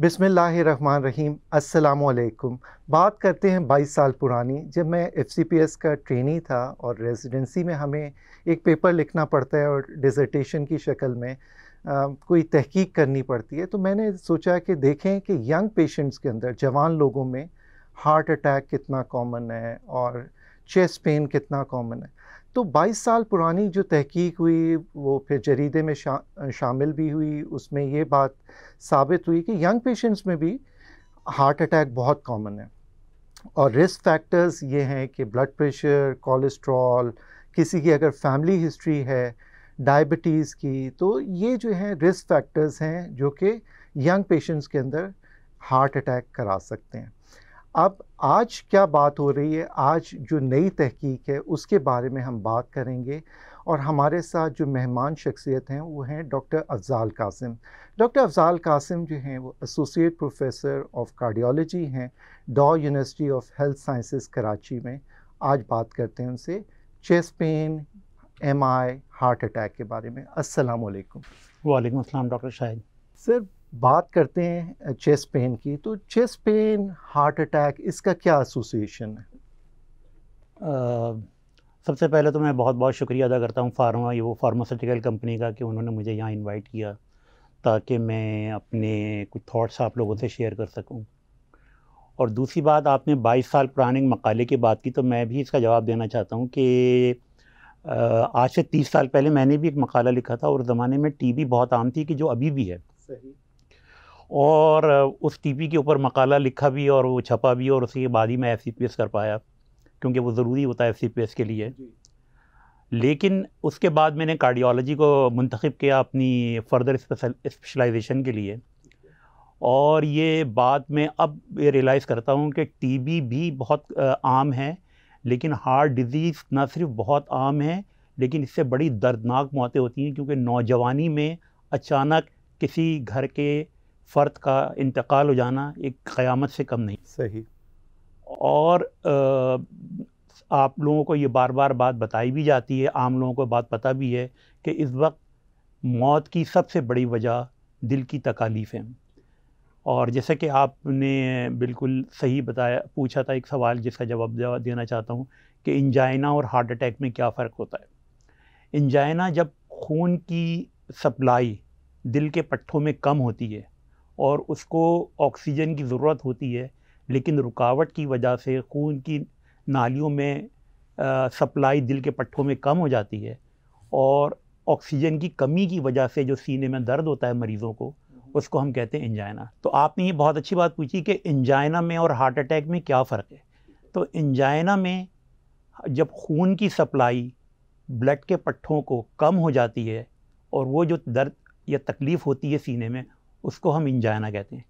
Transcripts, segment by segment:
बिस्मिल्लाहिर्रहमानिर्रहीम। अस्सलामुअलैकुम। बात करते हैं 22 साल पुरानी, जब मैं एफसीपीएस का ट्रेनी था और रेजिडेंसी में हमें एक पेपर लिखना पड़ता है और डिसर्टेशन की शक्ल में कोई तहकीक करनी पड़ती है। तो मैंने सोचा कि देखें कि यंग पेशेंट्स के अंदर, जवान लोगों में हार्ट अटैक कितना कॉमन है और चेस्ट पेन कितना कॉमन है। तो 22 साल पुरानी जो तहकीक हुई वो फिर जरीदे में शामिल भी हुई। उसमें ये बात साबित हुई कि यंग पेशेंट्स में भी हार्ट अटैक बहुत कॉमन है और रिस्क फैक्टर्स ये हैं कि ब्लड प्रेशर, कोलेस्ट्रॉल, किसी की अगर फैमिली हिस्ट्री है डायबिटीज़ की, तो ये जो हैं रिस्क फैक्टर्स हैं जो कि यंग पेशेंट्स के अंदर हार्ट अटैक करा सकते हैं। अब आज क्या बात हो रही है, आज जो नई तहकीक है उसके बारे में हम बात करेंगे और हमारे साथ जो मेहमान शख्सियत हैं वो हैं डॉक्टर अफ़ज़ाल कासिम। डॉक्टर अफ़ज़ाल कासिम जो हैं वो एसोसिएट प्रोफेसर ऑफ कार्डियोलॉजी हैं डॉ university of health sciences Karachi में। आज बात करते हैं उनसे chest pain, MI, heart attack के बारे में। अस्सलाम वालेकुम। वालेकुम अस्सलाम डॉक्टर शाहिद। सर, बात करते हैं चेस्ट पेन की, तो चेस्ट पेन, हार्ट अटैक, इसका क्या एसोसिएशन है? सबसे पहले तो मैं बहुत बहुत शुक्रिया अदा करता हूँ फार्मास्यूटिकल कंपनी का कि उन्होंने मुझे यहाँ इनवाइट किया ताकि मैं अपने कुछ थॉट्स आप लोगों से शेयर कर सकूँ। और दूसरी बात, आपने 22 साल पुराने मकाले की बात की, तो मैं भी इसका जवाब देना चाहता हूँ कि आज से 30 साल पहले मैंने भी एक मकाला लिखा था और उस ज़माने में टीबी बहुत आम थी, कि जो अभी भी है। सही। और उस टीबी के ऊपर मकाला लिखा भी और वो छपा भी, और उसके बाद ही मैं एफसीपीएस कर पाया, क्योंकि वो ज़रूरी होता है एफसीपीएस के लिए। लेकिन उसके बाद मैंने कार्डियोलॉजी को मुंतखब किया अपनी फ़र्दर स्पेशलाइजेशन के लिए। और ये बात मैं अब रियलाइज़ करता हूँ कि टीबी भी बहुत आम है, लेकिन हार्ट डिज़ीज़ ना सिर्फ बहुत आम है, लेकिन इससे बड़ी दर्दनाक मौतें होती हैं, क्योंकि नौजवानी में अचानक किसी घर के फ़र्द का इंतकाल हो जाना एक क़यामत से कम नहीं। सही। और आप लोगों को ये बार बार बात बताई भी जाती है, आम लोगों को बात पता भी है कि इस वक्त मौत की सबसे बड़ी वजह दिल की तकालीफ़ है। और जैसे कि आपने बिल्कुल सही बताया, पूछा था एक सवाल जिसका जवाब देना चाहता हूँ कि इंजाइना और हार्ट अटैक में क्या फ़र्क होता है। इंजाइना जब खून की सप्लाई दिल के पट्टों में कम होती है और उसको ऑक्सीजन की ज़रूरत होती है, लेकिन रुकावट की वजह से खून की नालियों में सप्लाई दिल के पट्टों में कम हो जाती है, और ऑक्सीजन की कमी की वजह से जो सीने में दर्द होता है मरीज़ों को, उसको हम कहते हैं इंजाइना। तो आपने ये बहुत अच्छी बात पूछी कि इंजाइना में और हार्ट अटैक में क्या फ़र्क है। तो इंजाइना में जब खून की सप्लाई ब्लड के पट्टों को कम हो जाती है और वो जो दर्द या तकलीफ़ होती है सीने में, उसको हम इंजाइना कहते हैं।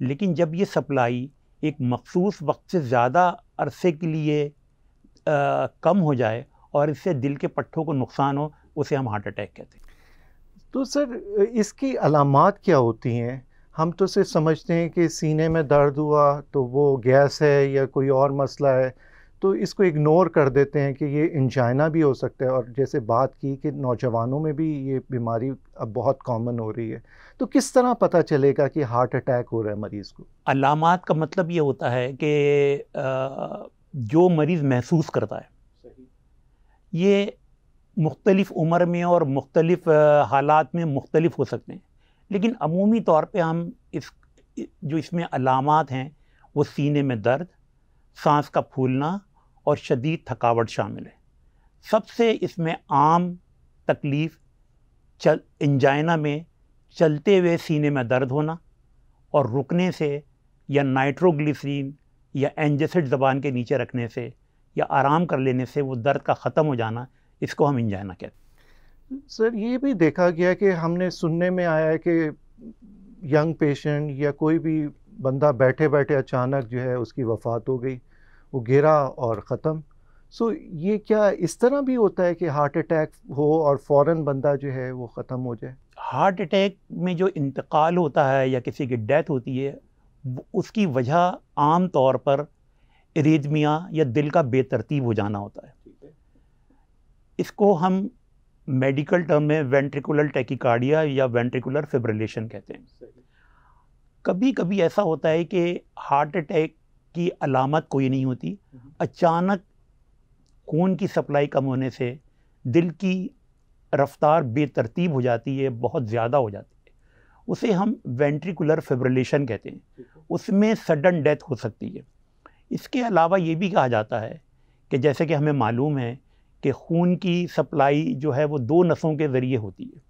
लेकिन जब ये सप्लाई एक मखसूस वक्त से ज़्यादा अरसे के लिए कम हो जाए और इससे दिल के पट्टों को नुकसान हो, उसे हम हार्ट अटैक कहते हैं। तो सर, इसकी अलामात क्या होती हैं? हम तो सिर्फ समझते हैं कि सीने में दर्द हुआ तो वो गैस है या कोई और मसला है, तो इसको इग्नोर कर देते हैं कि ये इंजाइना भी हो सकता है। और जैसे बात की कि नौजवानों में भी ये बीमारी अब बहुत कॉमन हो रही है, तो किस तरह पता चलेगा कि हार्ट अटैक हो रहा है मरीज़ को? अलामात का मतलब ये होता है कि जो मरीज़ महसूस करता है, ये मुख्तलिफ़ उम्र में और मुख्तलिफ़ हालात में मुख्तलिफ़ हो सकते हैं, लेकिन अमूमी तौर पे हम जो इसमें अलामात हैं वो सीने में दर्द, सांस का फूलना और शदीद थकावट शामिल है। सबसे इसमें आम तकलीफ़ इंजाइना में चलते हुए सीने में दर्द होना और रुकने से, या नाइट्रोग्लिसरीन या एंजासिड ज़बान के नीचे रखने से या आराम कर लेने से वो दर्द का ख़त्म हो जाना, इसको हम इंजाइना कहते हैं। सर, ये भी देखा गया कि हमने सुनने में आया है कि यंग पेशेंट या कोई भी बंदा बैठे बैठे अचानक जो है उसकी वफ़ात हो गई, वो गिरा और ख़त्म। सो ये क्या इस तरह भी होता है कि हार्ट अटैक हो और फ़ौरन बंदा जो है वो ख़त्म हो जाए? हार्ट अटैक में जो इंतकाल होता है या किसी की डेथ होती है, उसकी वजह आम तौर पर एरिथमिया या दिल का बेतरतीब हो जाना होता है। इसको हम मेडिकल टर्म में वेंट्रिकुलर टैकिकार्डिया या वेंट्रिकुलर फिब्रिलेशन कहते हैं। कभी कभी ऐसा होता है कि हार्ट अटैक की अलामत कोई नहीं होती, अचानक खून की सप्लाई कम होने से दिल की रफ्तार बेतरतीब हो जाती है, बहुत ज़्यादा हो जाती है, उसे हम वेंट्रिकुलर फिब्रिलेशन कहते हैं। उसमें सडन डेथ हो सकती है। इसके अलावा ये भी कहा जाता है कि जैसे कि हमें मालूम है कि खून की सप्लाई जो है वो दो नसों के ज़रिए होती है।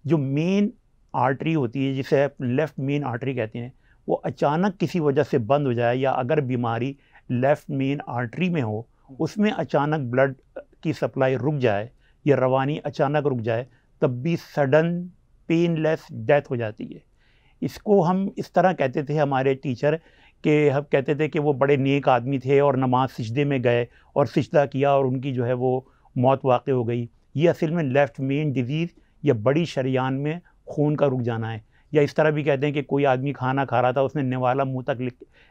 जो मेन आर्टरी होती है, जिसे आप लेफ़्ट मेन आर्टरी कहते हैं, वो अचानक किसी वजह से बंद हो जाए, या अगर बीमारी लेफ़्ट मेन आर्टरी में हो, उसमें अचानक ब्लड की सप्लाई रुक जाए या रवानी अचानक रुक जाए, तब भी सडन पेनलेस डेथ हो जाती है। इसको हम इस तरह कहते थे, हमारे टीचर के हम कहते थे कि वो बड़े नेक आदमी थे और नमाज सिजदे में गए और सिजदा किया और उनकी जो है वो मौत वाक़ हो गई। ये असल में लेफ़्ट मेन डिजीज़ या बड़ी शरियान में खून का रुक जाना है। या इस तरह भी कहते हैं कि कोई आदमी खाना खा रहा था, उसने निवाला मुंह तक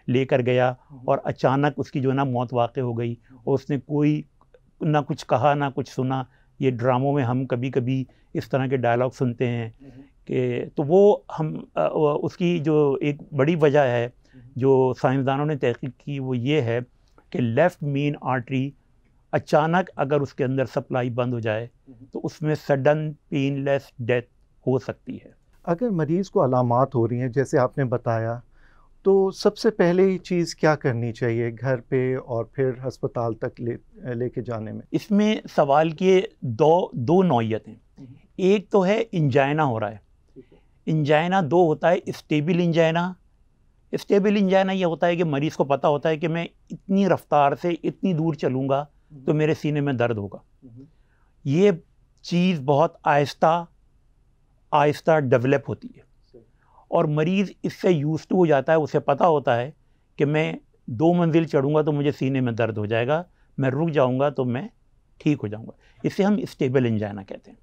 लेकर गया और अचानक उसकी जो है ना मौत वाक़ हो गई, और उसने कोई ना कुछ कहा ना कुछ सुना। ये ड्रामों में हम कभी कभी इस तरह के डायलॉग सुनते हैं कि, तो वो हम उसकी जो एक बड़ी वजह है जो साइंसदानों ने तहकीक की, वो ये है कि लेफ़्ट मेन आर्टरी अचानक अगर उसके अंदर सप्लाई बंद हो जाए तो उसमें सडन पेनलेस डेथ हो सकती है। अगर मरीज़ को अलामात हो रही हैं जैसे आपने बताया, तो सबसे पहले चीज़ क्या करनी चाहिए घर पे और फिर अस्पताल तक लेके जाने में? इसमें सवाल के दो नौइयत हैं। एक तो है इंजाइना हो रहा है। इंजाइना दो होता है, स्टेबल इंजाइना। स्टेबल इंजाइना ये होता है कि मरीज़ को पता होता है कि मैं इतनी रफ्तार से इतनी दूर चलूँगा तो मेरे सीने में दर्द होगा। ये चीज़ बहुत आहिस्ता आहिस्ता डेवलप होती है और मरीज़ इससे यूज़ टू हो जाता है। उसे पता होता है कि मैं 2 मंजिल चढ़ूँगा तो मुझे सीने में दर्द हो जाएगा, मैं रुक जाऊँगा तो मैं ठीक हो जाऊँगा। इसे हम स्टेबल इंजाइना कहते हैं।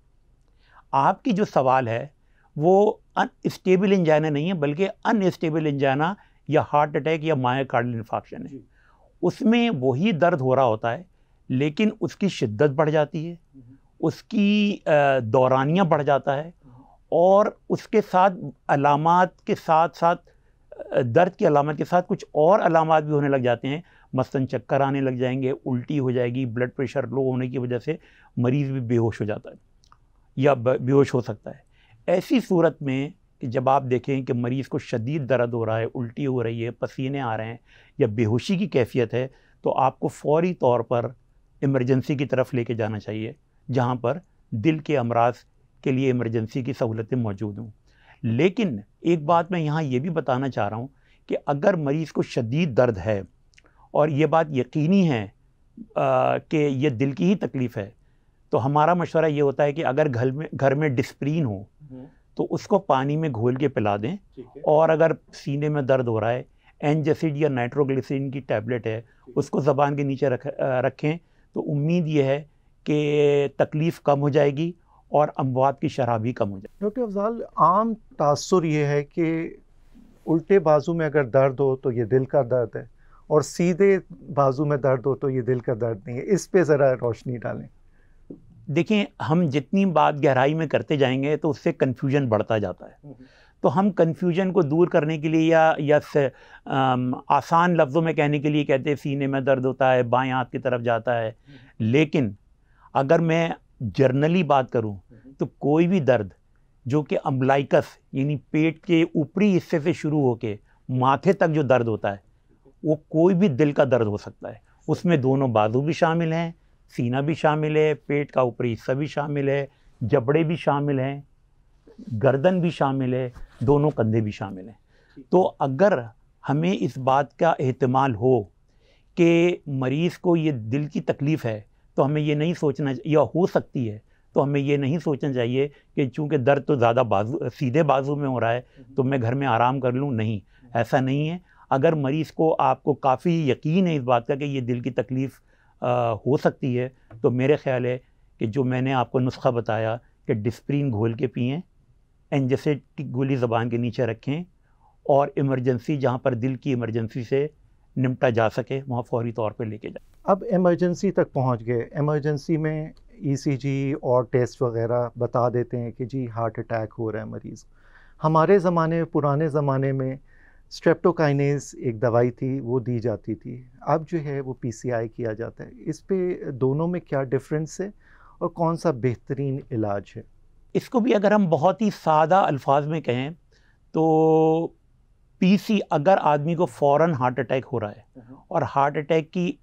आपकी जो सवाल है वो अनस्टेबल इंजाइना नहीं है, बल्कि अनस्टेबल इंजाइना या हार्ट अटैक या मायोकार्डियल इन्फार्क्शन है। उसमें वही दर्द हो रहा होता है, लेकिन उसकी शिद्दत बढ़ जाती है, उसकी दौरानियाँ बढ़ जाता है, और उसके साथ अलामात के साथ साथ दर्द की अलामत के साथ कुछ और अलामात भी होने लग जाते हैं। मसलन चक्कर आने लग जाएंगे, उल्टी हो जाएगी, ब्लड प्रेशर लो होने की वजह से मरीज़ भी बेहोश हो जाता है या बेहोश हो सकता है। ऐसी सूरत में कि जब आप देखें कि मरीज़ को शदीद दर्द हो रहा है, उल्टी हो रही है, पसीने आ रहे हैं या बेहोशी की कैफियत है, तो आपको फ़ौरी तौर पर इमरजेंसी की तरफ लेके जाना चाहिए, जहाँ पर दिल के अमराज के लिए इमरजेंसी की सहूलतें मौजूद हों। लेकिन एक बात मैं यहाँ ये भी बताना चाह रहा हूँ कि अगर मरीज़ को शदीद दर्द है और ये बात यकीनी है कि ये दिल की ही तकलीफ़ है, तो हमारा मशवरा ये होता है कि अगर घर में डिस्प्रीन हो तो उसको पानी में घोल के पिला दें, और अगर सीने में दर्द हो रहा है, एंजासिड या नाइट्रोग्लिसरीन की टैबलेट है, उसको ज़बान के नीचे रखें, तो उम्मीद ये है कि तकलीफ़ कम हो जाएगी और अमवात की शरह भी कम हो जाएगी। डॉक्टर अफजाल, आम तासुर ये है कि उल्टे बाजू में अगर दर्द हो तो ये दिल का दर्द है, और सीधे बाजू में दर्द हो तो ये दिल का दर्द नहीं है। इस पे ज़रा रोशनी डालें। देखें, हम जितनी बात गहराई में करते जाएंगे तो उससे कन्फ्यूजन बढ़ता जाता है। तो हम कन्फ्यूजन को दूर करने के लिए या आसान लफ्ज़ों में कहने के लिए कहते हैं सीने में दर्द होता है, बाएं हाथ की तरफ जाता है। लेकिन अगर मैं जर्नली बात करूं तो कोई भी दर्द जो कि अम्बलाइकस यानी पेट के ऊपरी हिस्से से शुरू होके माथे तक जो दर्द होता है, वो कोई भी दिल का दर्द हो सकता है। उसमें दोनों बाजू भी शामिल हैं, सीना भी शामिल है, पेट का ऊपरी हिस्सा भी शामिल है, जबड़े भी शामिल हैं, गर्दन भी शामिल है, दोनों कंधे भी शामिल हैं। तो अगर हमें इस बात का एहतिमाल हो कि मरीज़ को ये दिल की तकलीफ़ है, तो हमें ये नहीं सोचना, या हो सकती है, तो हमें ये नहीं सोचना चाहिए कि चूँकि दर्द तो ज़्यादा सीधे बाजू में हो रहा है तो मैं घर में आराम कर लूँ। नहीं, ऐसा नहीं है। अगर मरीज़ को आपको काफ़ी यकीन है इस बात का कि ये दिल की तकलीफ़ हो सकती है, तो मेरे ख्याल है कि जो मैंने आपको नुस्खा बताया कि डिस्प्रीन घोल के पिएँ, एंजासिड की गोली ज़बान के नीचे रखें, और इमरजेंसी जहाँ पर दिल की इमरजेंसी से निपटा जा सके वहाँ फौरी तौर पे लेके जाए। अब इमरजेंसी तक पहुंच गए, इमरजेंसी में ईसीजी और टेस्ट वगैरह बता देते हैं कि जी हार्ट अटैक हो रहा है मरीज़। हमारे ज़माने में, पुराने ज़माने में स्ट्रेप्टोकाइनेज एक दवाई थी, वो दी जाती थी, अब जो है वो पीसीआई किया जाता है। इस पे दोनों में क्या डिफरेंस है और कौन सा बेहतरीन इलाज है? इसको भी अगर हम बहुत ही सादा अल्फाज में कहें तो पीसी, अगर आदमी को फ़ौरन हार्ट अटैक हो रहा है और हार्ट अटैक की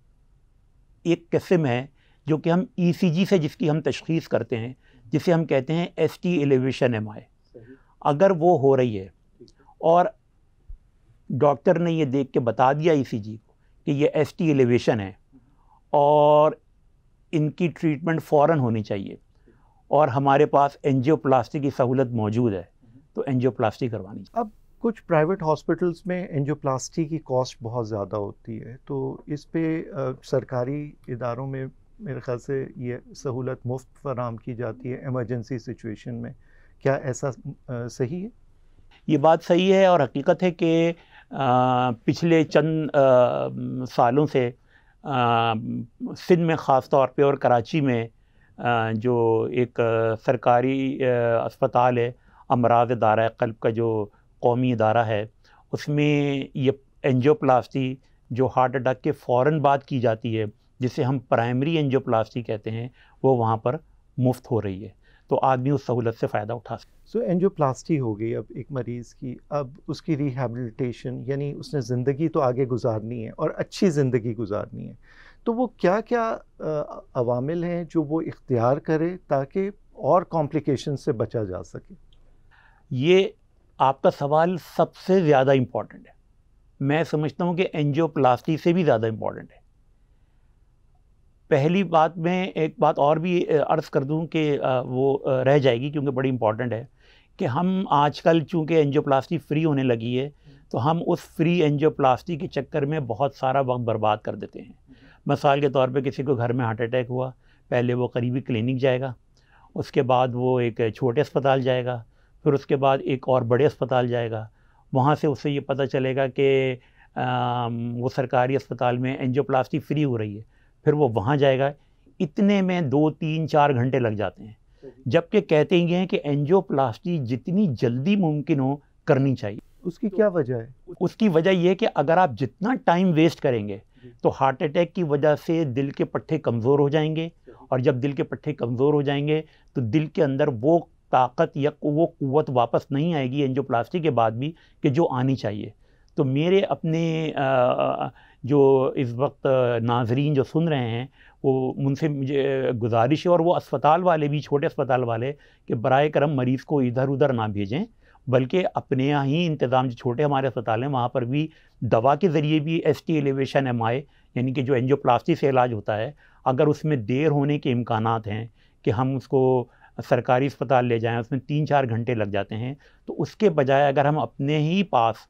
एक किस्म है जो कि हम ईसीजी से जिसकी हम तशख़ीस करते हैं, जिसे हम कहते हैं एसटी एलिवेशन एमआई, अगर वो हो रही है और डॉक्टर ने ये देख के बता दिया ईसीजी को कि ये एसटी एलिवेशन है और इनकी ट्रीटमेंट फ़ौरन होनी चाहिए और हमारे पास एंजियोप्लास्टी की सहूलत मौजूद है, तो एंजियोप्लास्टी करवानी चाहिए। अब कुछ प्राइवेट हॉस्पिटल्स में एंजियोप्लास्टी की कॉस्ट बहुत ज़्यादा होती है, तो इस पे सरकारी इदारों में मेरे ख्याल से ये सहूलत मुफ्त फराहम की जाती है इमरजेंसी सिचुएशन में, क्या ऐसा सही है? ये बात सही है और हकीकत है कि पिछले चंद सालों से सिंध में ख़ास तौर पे और कराची में जो एक सरकारी अस्पताल है, अमराज दायरा क़ल्ब का जो कौमी इदारा है, उसमें ये एंजियोप्लास्टी जो हार्ट अटैक के फ़ौरन बाद की जाती है, जिसे हम प्राइमरी एंजियोप्लास्टी कहते हैं, वो वहाँ पर मुफ्त हो रही है, तो आदमी उस सहूलत से फ़ायदा उठा सकता है। सो एंजियोप्लास्टी हो गई अब एक मरीज़ की, अब उसकी रिहैबिलिटेशन यानी उसने ज़िंदगी तो आगे गुजारनी है और अच्छी ज़िंदगी गुजारनी है, तो वो क्या क्या अवामिल हैं जो वो इख्तियार करे ताकि और कॉम्प्लिकेशन से बचा जा सके? ये आपका सवाल सबसे ज़्यादा इम्पॉर्टेंट है। मैं समझता हूँ कि एंजियोप्लास्टी से भी ज़्यादा इम्पॉर्टेंट है। पहली बात, मैं एक बात और भी अर्ज़ कर दूँ कि वो रह जाएगी क्योंकि बड़ी इम्पॉर्टेंट है, कि हम आजकल चूँकि एंजियोप्लास्टी फ्री होने लगी है, तो हम उस फ्री एंजियोप्लास्टी के चक्कर में बहुत सारा वक्त बर्बाद कर देते हैं। मिसाल के तौर पे किसी को घर में हार्ट अटैक हुआ, पहले वो करीबी क्लिनिक जाएगा, उसके बाद वो एक छोटे अस्पताल जाएगा, फिर उसके बाद एक और बड़े अस्पताल जाएगा, वहाँ से उससे ये पता चलेगा कि वो सरकारी अस्पताल में एंजियोप्लास्टी फ्री हो रही है, फिर वो वहाँ जाएगा, इतने में 2, 3, 4 घंटे लग जाते हैं। जबकि कहते ही हैं कि एंजियोप्लास्टी जितनी जल्दी मुमकिन हो करनी चाहिए। उसकी क्या वजह है? उसकी वजह यह है कि अगर आप जितना टाइम वेस्ट करेंगे तो हार्ट अटैक की वजह से दिल के पट्टे कमज़ोर हो जाएंगे, और जब दिल के पट्टे कमज़ोर हो जाएंगे तो दिल के अंदर वो ताकत या वो क़ुव्वत वापस नहीं आएगी एंजियोप्लास्टी के बाद भी कि जो आनी चाहिए। तो मेरे अपने जो इस वक्त नाजरीन जो सुन रहे हैं, वो उनसे मुझे गुजारिश है, और वो अस्पताल वाले भी, छोटे अस्पताल वाले, कि बराए करम मरीज़ को इधर उधर ना भेजें, बल्कि अपने यहाँ ही इंतज़ाम, जो छोटे हमारे अस्पताल हैं वहाँ पर भी दवा के ज़रिए भी एसटी एलिवेशन एमआई यानी कि जो एंजियोप्लास्टी से इलाज होता है, अगर उसमें देर होने के इम्कानात हैं कि हम उसको सरकारी अस्पताल ले जाएं, उसमें 3-4 घंटे लग जाते हैं, तो उसके बजाय अगर हम अपने ही पास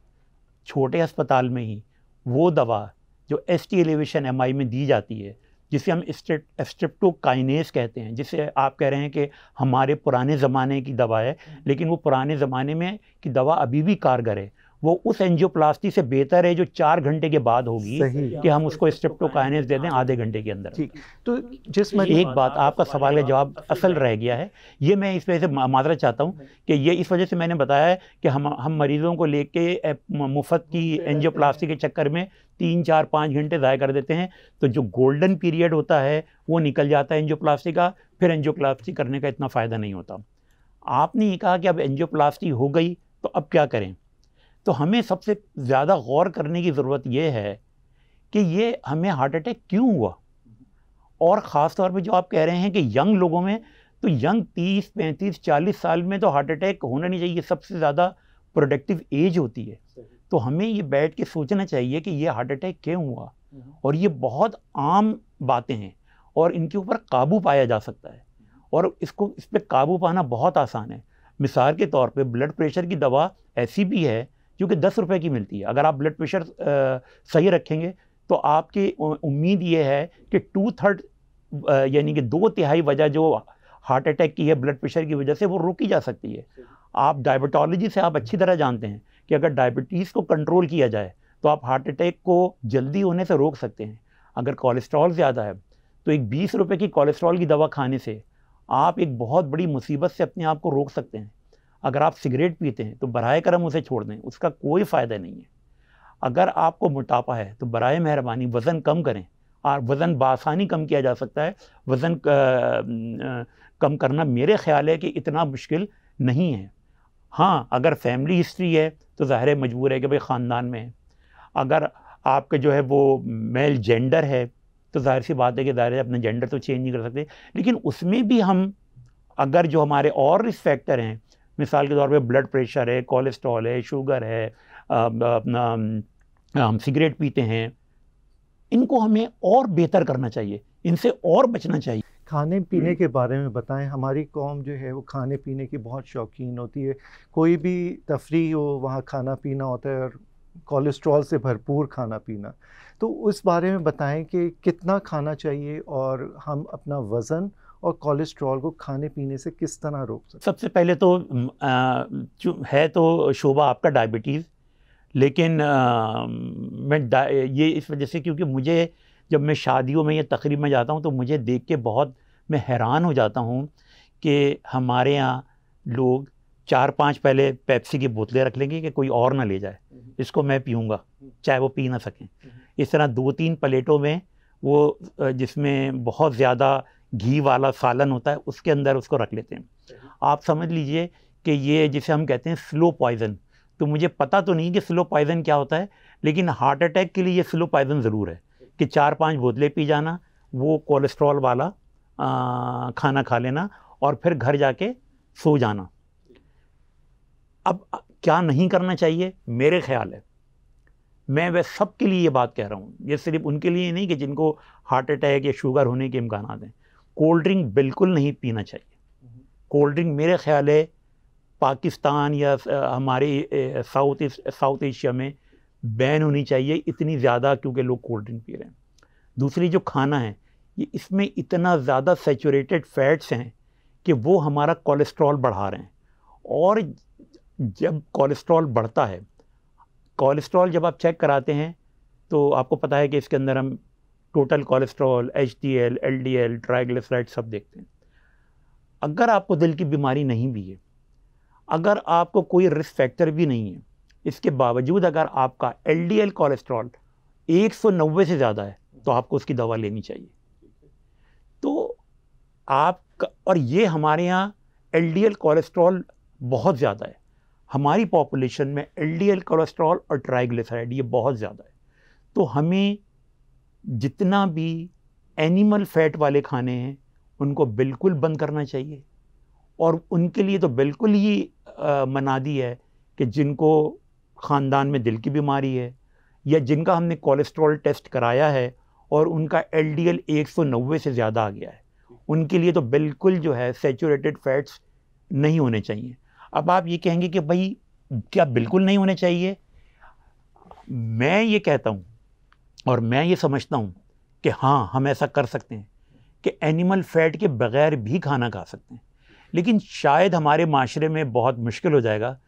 छोटे अस्पताल में ही वो दवा जो एसटी एलिवेशन एमआई में दी जाती है, जिसे हम स्ट्रेप्टोकाइनेज कहते हैं, जिसे आप कह रहे हैं कि हमारे पुराने ज़माने की दवा है, लेकिन वो पुराने ज़माने में की दवा अभी भी कारगर है, वो उस एंजियोप्लास्टी से बेहतर है जो 4 घंटे के बाद होगी, कि हम उसको स्ट्रेप्टोकाइनेज दे दें आधे घंटे के अंदर। ठीक, तो एक बात, आपका सवाल का जवाब असल रह गया है, ये मैं इस वजह से माजरत चाहता हूँ कि ये इस वजह से मैंने बताया है कि हम मरीज़ों को लेके मुफ्त की एंजियोप्लास्टी के चक्कर में 3, 4, 5 घंटे ज़ाया कर देते हैं, तो जो गोल्डन पीरियड होता है वो निकल जाता है एंजियोप्लास्टी का, फिर एंजियोप्लास्टी करने का इतना फ़ायदा नहीं होता। आपने ये कहा कि अब एंजियोप्लास्टी हो गई तो अब क्या करें, तो हमें सबसे ज़्यादा गौर करने की ज़रूरत ये है कि ये हमें हार्ट अटैक क्यों हुआ, और ख़ास तौर पे जो आप कह रहे हैं कि यंग लोगों में, तो यंग 30, 35, 40 साल में तो हार्ट अटैक होना नहीं चाहिए, सबसे ज़्यादा प्रोडक्टिव एज होती है। तो हमें ये बैठ के सोचना चाहिए कि ये हार्ट अटैक क्यों हुआ, और ये बहुत आम बातें हैं और इनके ऊपर काबू पाया जा सकता है, और इस पर काबू पाना बहुत आसान है। मिसाल के तौर पे ब्लड प्रेशर की दवा ऐसी भी है जो कि 10 रुपए की मिलती है। अगर आप ब्लड प्रेशर सही रखेंगे तो आपकी उम्मीद ये है कि 2/3 यानी कि 2/3 वजह जो हार्ट अटैक की है ब्लड प्रेशर की वजह से, वो रोकी जा सकती है। आप डायबिटोलॉजी से आप अच्छी तरह जानते हैं कि अगर डायबिटीज़ को कंट्रोल किया जाए तो आप हार्ट अटैक को जल्दी होने से रोक सकते हैं। अगर कोलेस्ट्रॉल ज़्यादा है तो एक 20 रुपए की कोलेस्ट्रॉल की दवा खाने से आप एक बहुत बड़ी मुसीबत से अपने आप को रोक सकते हैं। अगर आप सिगरेट पीते हैं तो बराए करम उसे छोड़ दें, उसका कोई फ़ायदा नहीं है। अगर आपको मोटापा है तो बराए मेहरबानी वज़न कम करें, और वज़न बासानी कम किया जा सकता है। वज़न कम करना मेरे ख़्याल है कि इतना मुश्किल नहीं है। हाँ, अगर फैमिली हिस्ट्री है तो ज़ाहिर है मजबूर है कि भाई ख़ानदान में है। अगर आपके जो है वो मेल जेंडर है तो ज़ाहिर सी बात है कि ज़ाहिर है अपना जेंडर तो चेंज नहीं कर सकते, लेकिन उसमें भी हम अगर जो हमारे और रिस्क फैक्टर हैं, मिसाल के तौर पे ब्लड प्रेशर है, कोलेस्ट्रॉल है, शुगर है, अपना हम सिगरेट पीते हैं, इनको हमें और बेहतर करना चाहिए, इनसे और बचना चाहिए। खाने पीने के बारे में बताएं। हमारी कौम जो है वो खाने पीने की बहुत शौकीन होती है। कोई भी तफरीह हो वहाँ खाना पीना होता है, और कोलेस्ट्रॉल से भरपूर खाना पीना। तो उस बारे में बताएं कि कितना खाना चाहिए और हम अपना वज़न और कोलेस्ट्रॉल को खाने पीने से किस तरह रोक सकते हैं। सबसे पहले तो जो है तो शोबा आपका डायबिटीज़, लेकिन ये इस वजह से क्योंकि मुझे जब मैं शादियों में या तकरीब में जाता हूँ तो मुझे देख के बहुत मैं हैरान हो जाता हूँ कि हमारे यहाँ लोग 4-5 पहले पेप्सी की बोतलें रख लेंगे कि कोई और ना ले जाए, इसको मैं पीऊँगा, चाहे वो पी ना सकें। इस तरह 2-3 प्लेटों में वो जिसमें बहुत ज़्यादा घी वाला सालन होता है उसके अंदर उसको रख लेते हैं। आप समझ लीजिए कि ये जिसे हम कहते हैं स्लो पॉइज़न। तो मुझे पता तो नहीं कि स्लो पॉइज़न क्या होता है, लेकिन हार्ट अटैक के लिए ये स्लो पॉइज़न ज़रूर है कि 4-5 बोतलें पी जाना, वो कोलेस्ट्रॉल वाला खाना खा लेना और फिर घर जाके सो जाना। अब क्या नहीं करना चाहिए, मेरे ख़्याल है, मैं वह सब के लिए ये बात कह रहा हूँ, ये सिर्फ उनके लिए नहीं कि जिनको हार्ट अटैक या शुगर होने के इम्कानात हैं। कोल्ड ड्रिंक बिल्कुल नहीं पीना चाहिए। कोल्ड ड्रिंक मेरे ख़्याल है पाकिस्तान या हमारे साउथ एशिया में बैन होनी चाहिए, इतनी ज़्यादा, क्योंकि लोग कोल्ड ड्रिंक पी रहे हैं। दूसरी जो खाना है ये इसमें इतना ज़्यादा सैचुरेटेड फैट्स हैं कि वो हमारा कोलेस्ट्रॉल बढ़ा रहे हैं, और जब कोलेस्ट्रॉल बढ़ता है, कोलेस्ट्रॉल जब आप चेक कराते हैं तो आपको पता है कि इसके अंदर हम total cholesterol, HDL, LDL, triglyceride सब देखते हैं। अगर आपको दिल की बीमारी नहीं भी है, अगर आपको कोई रिस्क फैक्टर भी नहीं है, इसके बावजूद अगर आपका LDL कोलेस्ट्रॉल 190 से ज़्यादा है तो आपको उसकी दवा लेनी चाहिए। तो आपका, और ये हमारे यहाँ LDL कोलेस्ट्रॉल बहुत ज़्यादा है, हमारी पॉपुलेशन में LDL कोलेस्ट्रॉल और ट्राइग्लिसराइड ये बहुत ज़्यादा है। तो हमें जितना भी एनिमल फैट वाले खाने हैं उनको बिल्कुल बंद करना चाहिए, और उनके लिए तो बिल्कुल ही मनादी है कि जिनको ख़ानदान में दिल की बीमारी है या जिनका हमने कोलेस्ट्रॉल टेस्ट कराया है और उनका LDL 190 से ज़्यादा आ गया है, उनके लिए तो बिल्कुल जो है सैचुरेटेड फैट्स नहीं होने चाहिए। अब आप ये कहेंगे कि भाई क्या बिल्कुल नहीं होने चाहिए? मैं ये कहता हूँ और मैं ये समझता हूँ कि हाँ, हम ऐसा कर सकते हैं कि एनिमल फैट के बग़ैर भी खाना खा सकते हैं, लेकिन शायद हमारे माशरे में बहुत मुश्किल हो जाएगा।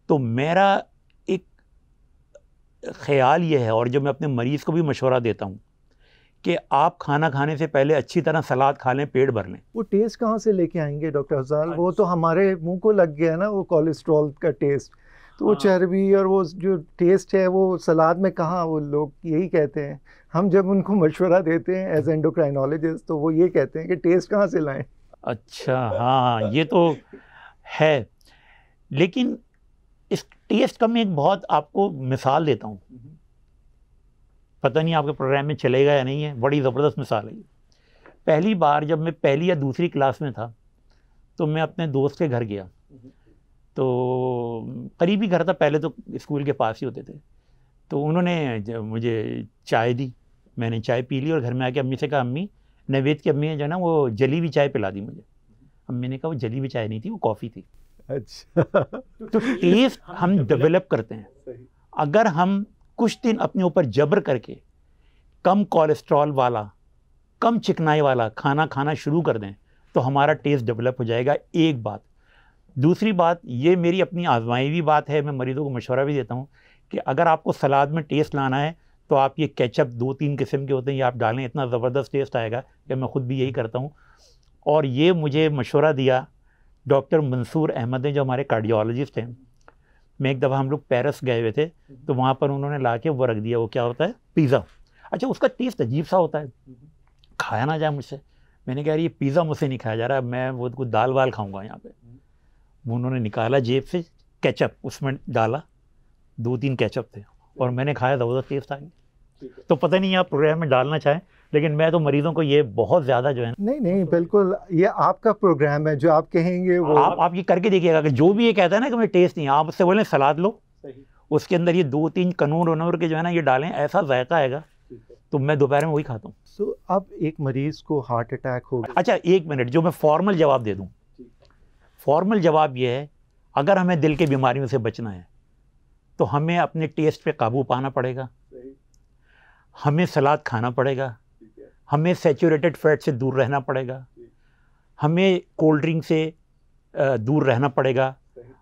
तो मेरा एक ख़्याल ये है, और जो मैं अपने मरीज़ को भी मशवरा देता हूँ, कि आप खाना खाने से पहले अच्छी तरह सलाद खा लें, पेट भर लें। वो टेस्ट कहाँ से लेके आएंगे डॉक्टर अफजाल? वो तो हमारे मुंह को लग गया ना, वो कोलेस्ट्रॉल का टेस्ट। तो वो चर्बी और वो जो टेस्ट है वो सलाद में कहाँ? वो लोग यही कहते हैं, हम जब उनको मशवरा देते हैं एज एंडोक्राइनोलॉजिस्ट तो वो ये कहते हैं कि टेस्ट कहाँ से लाएं। अच्छा, हाँ, ये तो है, लेकिन इस टेस्ट का मैं एक बहुत आपको मिसाल देता हूँ, पता नहीं आपके प्रोग्राम में चलेगा या नहीं है, बड़ी ज़बरदस्त मिसाल है। पहली बार जब मैं पहली या दूसरी क्लास में था तो मैं अपने दोस्त के घर गया, तो करीबी घर था, पहले तो स्कूल के पास ही होते थे। तो उन्होंने मुझे चाय दी, मैंने चाय पी ली और घर में आके अम्मी से कहा, अम्मी, नवेद की अम्मी ने जो है ना वो जली हुई चाय पिला दी मुझे। अम्मी ने कहा वो जली हुई चाय नहीं थी, वो कॉफ़ी थी। अच्छा। तो टेस्ट हम डेवलप करते हैं। अगर हम कुछ दिन अपने ऊपर जबर करके कम कोलेस्ट्रॉल वाला, कम चिकनाई वाला खाना खाना शुरू कर दें तो हमारा टेस्ट डेवलप हो जाएगा। एक बात। दूसरी बात, ये मेरी अपनी आजमाई हुई बात है, मैं मरीज़ों को मशवरा भी देता हूँ कि अगर आपको सलाद में टेस्ट लाना है तो आप ये केचप 2-3 किस्म के होते हैं, ये आप डालें, इतना ज़बरदस्त टेस्ट आएगा कि मैं ख़ुद भी यही करता हूँ। और ये मुझे मशवरा दिया डॉक्टर मंसूर अहमद ने, जो हमारे कार्डियोलॉजिस्ट हैं। मैं एक दफ़ा हम लोग पेरिस गए हुए थे, तो वहाँ पर उन्होंने ला के वो रख दिया, वो क्या होता है, पिज़्ज़ा। अच्छा, उसका टेस्ट अजीब सा होता है, खाया ना जाए मुझसे। मैंने कहा यार ये पिज़्ज़ा मुझसे नहीं खाया जा रहा, मैं वो कुछ दाल वाल खाऊंगा यहाँ पे। वो उन्होंने निकाला जेब से केचप, उसमें डाला, 2-3 केचप थे, और मैंने खाया, ज़बरदस्त टेस्ट आ गया। तो पता नहीं आप प्रोग्राम में डालना चाहें, लेकिन मैं तो मरीजों को ये बहुत ज़्यादा जो है, नहीं नहीं बिल्कुल, ये आपका प्रोग्राम है, जो आप कहेंगे वो आप ये करके देखिएगा कि जो भी ये कहता है ना कि मैं टेस्ट नहीं, आप उससे बोलें सलाद लो, उसके अंदर ये 2-3 कनूर वनूर के जो है ना ये डालें, ऐसा जायका आएगा। तो मैं दोपहर में वही खाता हूँ। सो अब एक मरीज को हार्ट अटैक हो गया। अच्छा, 1 मिनट, जो मैं फॉर्मल जवाब दे दूँ, फॉर्मल जवाब ये है, अगर हमें दिल की बीमारियों से बचना है तो हमें अपने टेस्ट पे काबू पाना पड़ेगा, हमें सलाद खाना पड़ेगा, हमें सैचुरेटेड फैट से दूर रहना पड़ेगा, हमें कोल्ड ड्रिंक से दूर रहना पड़ेगा।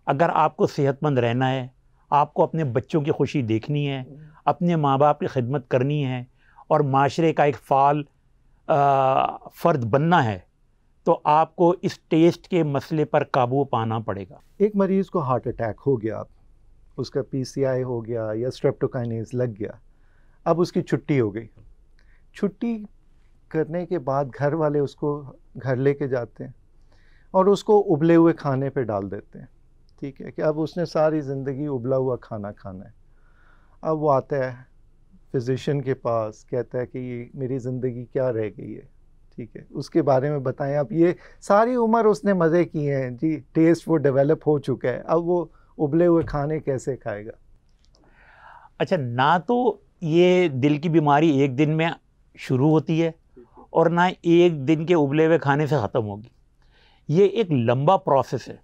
अगर आपको सेहतमंद रहना है, आपको अपने बच्चों की खुशी देखनी है, अपने माँ बाप की खिदमत करनी है और माशरे का एक फ़ाल फ़र्द बनना है, तो आपको इस टेस्ट के मसले पर काबू पाना पड़ेगा। एक मरीज़ को हार्ट अटैक हो गया, उसका PCI हो गया या स्ट्रेप्टोकाइनेज लग गया, अब उसकी छुट्टी हो गई। छुट्टी करने के बाद घर वाले उसको घर लेके जाते हैं और उसको उबले हुए खाने पे डाल देते हैं, ठीक है, कि अब उसने सारी ज़िंदगी उबला हुआ खाना खाना है। अब वो आता है फिजिशियन के पास, कहता है कि ये मेरी ज़िंदगी क्या रह गई है, ठीक है, उसके बारे में बताएं। अब ये सारी उम्र उसने मज़े किए हैं जी, टेस्ट वो डेवलप हो चुका है, अब वो उबले हुए खाने कैसे खाएगा? अच्छा, ना तो ये दिल की बीमारी एक दिन में शुरू होती है और ना एक दिन के उबले हुए खाने से ख़त्म होगी। ये एक लंबा प्रोसेस है,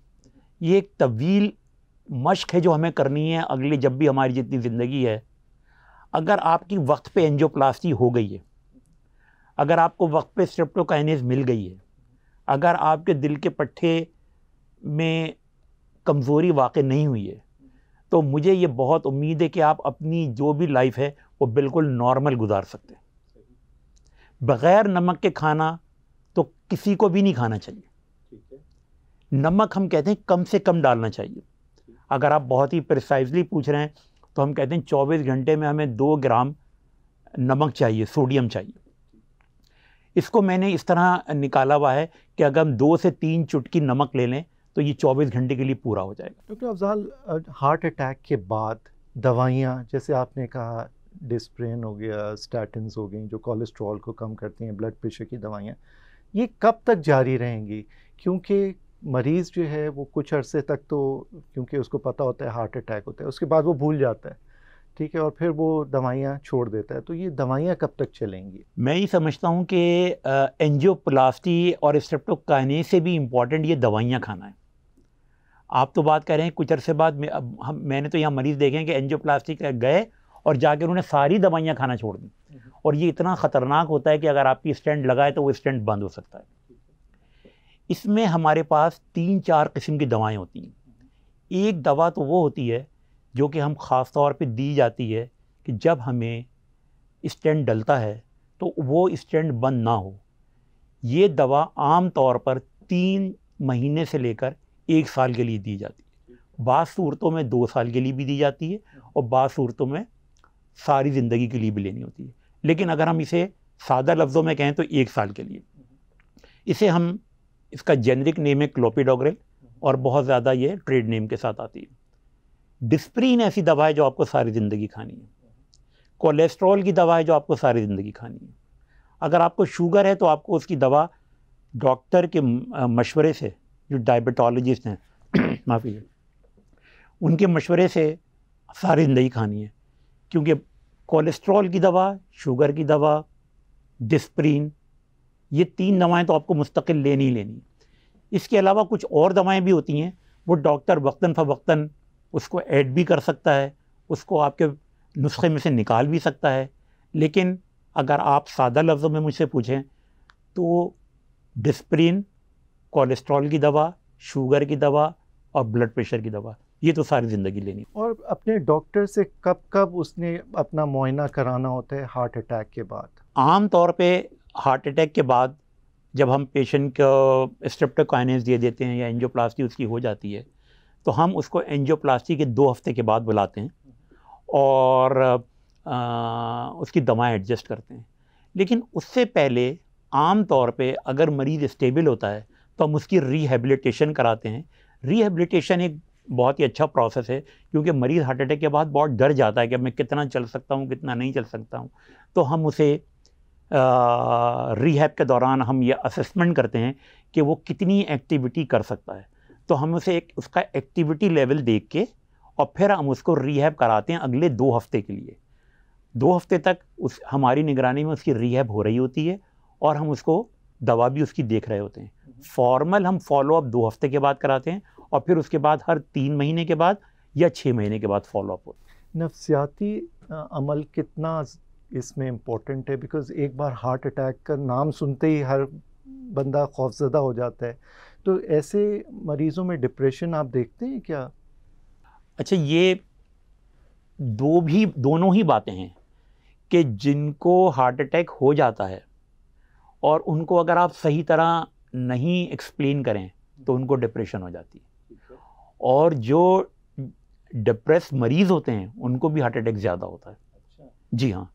ये एक तवील मश्क है जो हमें करनी है अगली, जब भी हमारी जितनी ज़िंदगी है। अगर आपकी वक्त पे एंजियोप्लास्टी हो गई है, अगर आपको वक्त पे स्ट्रेप्टोकाइनेज मिल गई है, अगर आपके दिल के पट्टे में कमज़ोरी वाक़ई नहीं हुई है, तो मुझे ये बहुत उम्मीद है कि आप अपनी जो भी लाइफ है वो बिल्कुल नॉर्मल गुजार सकते हैं। बग़ैर नमक के खाना तो किसी को भी नहीं खाना चाहिए। नमक हम कहते हैं कम से कम डालना चाहिए। अगर आप बहुत ही प्रिसाइजली पूछ रहे हैं तो हम कहते हैं 24 घंटे में हमें 2 ग्राम नमक चाहिए, सोडियम चाहिए। इसको मैंने इस तरह निकाला हुआ है कि अगर हम 2 से 3 चुटकी नमक ले लें तो ये 24 घंटे के लिए पूरा हो जाएगा। डॉक्टर अफजाल, हार्ट अटैक के बाद दवाइयाँ, जैसे आपने कहा डिस्प्रिन हो गया, स्टैटिन्स हो गई जो कोलेस्ट्रॉल को कम करती हैं, ब्लड प्रेशर की दवाइयाँ, ये कब तक जारी रहेंगी? क्योंकि मरीज़ जो है वो कुछ अरसे तक तो, क्योंकि उसको पता होता है हार्ट अटैक होता है, उसके बाद वो भूल जाता है, ठीक है, और फिर वो दवाइयाँ छोड़ देता है, तो ये दवाइयाँ कब तक चलेंगी? मैं ये समझता हूँ कि एंजियोप्लास्टी और स्ट्रेप्टोकाइनेज से भी इम्पॉर्टेंट ये दवाइयाँ खाना है। आप तो बात कर रहे हैं कुछ अरसे बाद में, अब मैंने तो यहाँ मरीज़ देखे हैं कि एंजियोप्लास्टी गए और जाकर उन्होंने सारी दवाइयाँ खाना छोड़ दी, और ये इतना ख़तरनाक होता है कि अगर आपकी स्टेंट लगाए तो वो स्टेंट बंद हो सकता है। इसमें हमारे पास 3-4 किस्म की दवाएं होती हैं। एक दवा तो वो होती है जो कि हम ख़ास तौर पे दी जाती है कि जब हमें स्टेंट डलता है तो वो स्टेंट बंद ना हो। ये दवा आम तौर पर 3 महीने से लेकर 1 साल के लिए दी जाती है। बाज़ सूरतों में 2 साल के लिए भी दी जाती है और बाज़ सूरतों में सारी ज़िंदगी के लिए भी लेनी होती है। लेकिन अगर हम इसे सादा लफ्ज़ों में कहें तो 1 साल के लिए। इसे हम, इसका जेनरिक नेम है क्लोपिडोग्रेल और बहुत ज़्यादा ये ट्रेड नेम के साथ आती है। डिस्प्रिन ऐसी दवा है जो आपको सारी ज़िंदगी खानी है। कोलेस्ट्रॉल की दवा है जो आपको सारी ज़िंदगी खानी है। अगर आपको शुगर है तो आपको उसकी दवा डॉक्टर के मशवरे से, जो डायबिटोलॉजिस्ट हैं माफ़ी, उनके मशवरे से सारी ज़िंदगी खानी है, क्योंकि कोलेस्ट्रॉल की दवा, शुगर की दवा, डिस्प्रिन, ये 3 दवाएं तो आपको मुस्तकिल लेनी ही लेनी। इसके अलावा कुछ और दवाएं भी होती हैं, वो डॉक्टर वक्तन फ़वक्तन उसको ऐड भी कर सकता है, उसको आपके नुस्खे में से निकाल भी सकता है। लेकिन अगर आप सादा लफ्ज़ों में मुझसे पूछें तो डिस्प्रिन, कोलेस्ट्रॉल की दवा, शुगर की दवा और ब्लड प्रेशर की दवा, ये तो सारी ज़िंदगी लेनी। और अपने डॉक्टर से कब कब उसने अपना मुआयना कराना होता है हार्ट अटैक के बाद? आम तौर पे हार्ट अटैक के बाद जब हम पेशेंट को स्ट्रेप्टोकाइनेज दे देते हैं या एंजियोप्लास्टी उसकी हो जाती है, तो हम उसको एंजियोप्लास्टी के 2 हफ्ते के बाद बुलाते हैं और उसकी दवाएं एडजस्ट करते हैं। लेकिन उससे पहले आम तौर पे अगर मरीज़ स्टेबल होता है तो हम उसकी रिहेबिलिटेशन कराते हैं। रिहेबिलिटेशन एक बहुत ही अच्छा प्रोसेस है, क्योंकि मरीज़ हार्ट अटैक के बाद बहुत डर जाता है कि मैं कितना चल सकता हूँ, कितना नहीं चल सकता हूँ। तो हम उसे रिहैब के दौरान हम ये असेसमेंट करते हैं कि वो कितनी एक्टिविटी कर सकता है। तो हम उसे उसका एक्टिविटी लेवल देख के और फिर हम उसको रिहैब कराते हैं अगले 2 हफ्ते के लिए। 2 हफ्ते तक हमारी निगरानी में उसकी रिहैब हो रही होती है और हम उसको दवा भी उसकी देख रहे होते हैं। फॉर्मल हम फॉलोअप 2 हफ्ते के बाद कराते हैं और फिर उसके बाद हर 3 महीने के बाद या 6 महीने के बाद फॉलोअप होता है। नफ्सियाती अमल कितना इसमें इम्पोर्टेंट है? बिकॉज़ एक बार हार्ट अटैक का नाम सुनते ही हर बंदा खौफज़दा हो जाता है। तो ऐसे मरीज़ों में डिप्रेशन आप देखते हैं क्या? अच्छा, ये दोनों ही बातें हैं कि जिनको हार्ट अटैक हो जाता है और उनको अगर आप सही तरह नहीं एक्सप्लेन करें तो उनको डिप्रेशन हो जाती है, और जो डिप्रेस मरीज़ होते हैं उनको भी हार्ट अटैक ज़्यादा होता है। जी हाँ,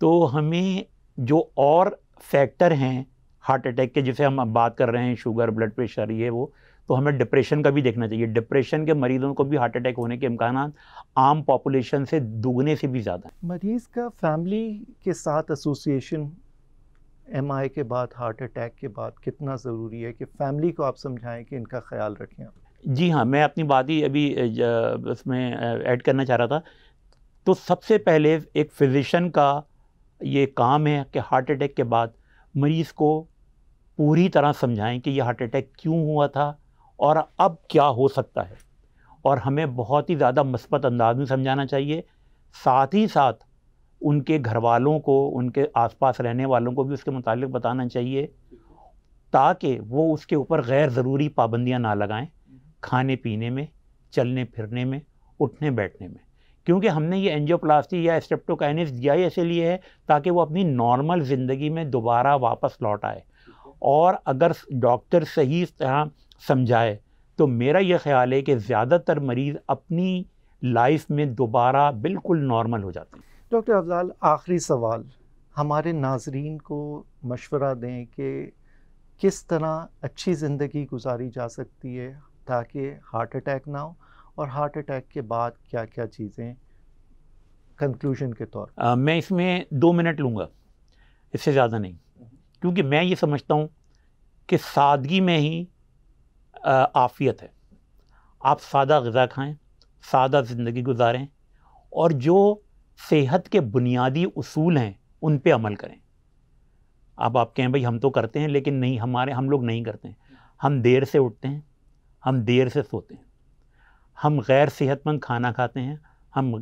तो हमें जो और फैक्टर हैं हार्ट अटैक के, जैसे हम अब बात कर रहे हैं शुगर, ब्लड प्रेशर, ये वो, तो हमें डिप्रेशन का भी देखना चाहिए। डिप्रेशन के मरीज़ों को भी हार्ट अटैक होने के इम्कान आम पॉपुलेशन से दुगने से भी ज़्यादा है। मरीज़ का फैमिली के साथ एसोसिएशन एमआई के बाद, हार्ट अटैक के बाद कितना ज़रूरी है कि फैमिली को आप समझाएं कि इनका ख्याल रखें आप? जी हाँ, मैं अपनी बात ही अभी उसमें ऐड करना चाह रहा था। तो सबसे पहले एक फिजिशियन का ये काम है कि हार्ट अटैक के बाद मरीज़ को पूरी तरह समझाएं कि ये हार्ट अटैक क्यों हुआ था और अब क्या हो सकता है, और हमें बहुत ही ज़्यादा मस्बत अंदाज में समझाना चाहिए। साथ ही साथ उनके घर वालों को, उनके आसपास रहने वालों को भी उसके मुतालिक बताना चाहिए, ताकि वो उसके ऊपर गैर ज़रूरी पाबंदियां ना लगाएं, खाने पीने में, चलने फिरने में, उठने बैठने में। क्योंकि हमने ये एंजियोप्लास्टी या स्ट्रेप्टोकाइनेस दिया ही ऐसे लिए है ताकि वो अपनी नॉर्मल ज़िंदगी में दोबारा वापस लौट आए, और अगर डॉक्टर सही तरह समझाए तो मेरा ये ख्याल है कि ज़्यादातर मरीज़ अपनी लाइफ में दोबारा बिल्कुल नॉर्मल हो जाते हैं। डॉक्टर अफजाल, आखिरी सवाल, हमारे नाजरीन को मशवरा दें कि किस तरह अच्छी ज़िंदगी गुजारी जा सकती है ताकि हार्ट अटैक ना हो, और हार्ट अटैक के बाद क्या क्या चीज़ें कंक्लूजन के तौर पर? मैं इसमें 2 मिनट लूँगा, इससे ज़्यादा नहीं, क्योंकि मैं ये समझता हूँ कि सादगी में ही आफ़ियत है। आप सादा ग़िज़ा खाएं, सादा ज़िंदगी गुजारें, और जो सेहत के बुनियादी उसूल हैं उन पे अमल करें। अब आप कहें भाई हम तो करते हैं, लेकिन नहीं, हम लोग नहीं करते हैं। हम देर से उठते हैं, हम देर से सोते हैं, हम गैर सेहतमंद खाना खाते हैं, हम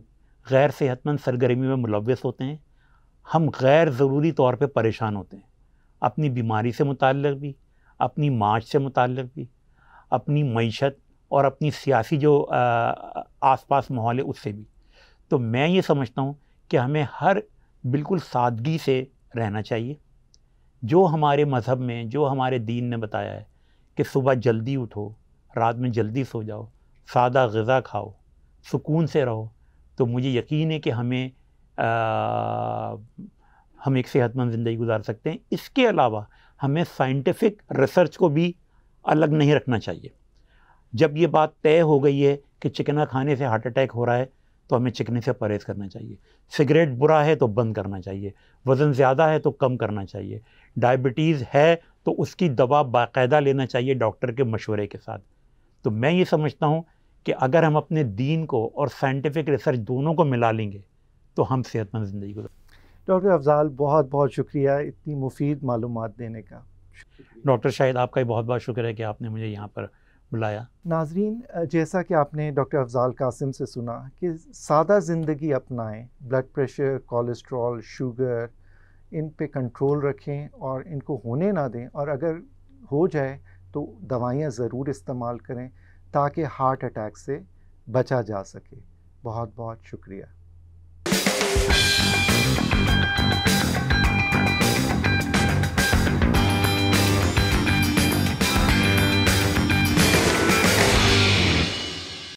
गैर सेहतमंद सरगर्मी में मुलव्वस होते हैं, हम गैर ज़रूरी तौर पे परेशान होते हैं, अपनी बीमारी से मुताल्लिक़ भी, अपनी माश से मुताल्लिक़ भी, अपनी मईशत और अपनी सियासी जो आसपास माहौल है उससे भी। तो मैं ये समझता हूँ कि हमें हर बिल्कुल सादगी से रहना चाहिए। जो हमारे मज़हब में, जो हमारे दीन ने बताया है कि सुबह जल्दी उठो, रात में जल्दी सो जाओ, सादा ग़िज़ा खाओ, सुकून से रहो, तो मुझे यकीन है कि हम एक सेहतमंद ज़िंदगी गुजार सकते हैं। इसके अलावा हमें साइंटिफिक रिसर्च को भी अलग नहीं रखना चाहिए। जब ये बात तय हो गई है कि चिकना खाने से हार्ट अटैक हो रहा है, तो हमें चिकने से परहेज़ करना चाहिए। सिगरेट बुरा है तो बंद करना चाहिए, वज़न ज़्यादा है तो कम करना चाहिए, डायबिटीज़ है तो उसकी दवा बाकायदा लेना चाहिए डॉक्टर के मशवरे के साथ। तो मैं ये समझता हूँ कि अगर हम अपने दीन को और साइंटिफिक रिसर्च दोनों को मिला लेंगे तो हम सेहतमंद ज़िंदगी गुजार। डॉक्टर अफजाल, बहुत बहुत शुक्रिया इतनी मुफीद मालूमात देने का। डॉक्टर शाहिद, आपका ही बहुत बहुत शुक्र है कि आपने मुझे यहाँ पर बुलाया। नाजरीन, जैसा कि आपने डॉक्टर अफजाल कासिम से सुना कि सादा ज़िंदगी अपनाएं, ब्लड प्रेशर, कोलेस्ट्रॉल, शुगर, इन पे कंट्रोल रखें और इनको होने ना दें, और अगर हो जाए तो दवाइयाँ ज़रूर इस्तेमाल करें ताकि हार्ट अटैक से बचा जा सके। बहुत बहुत शुक्रिया।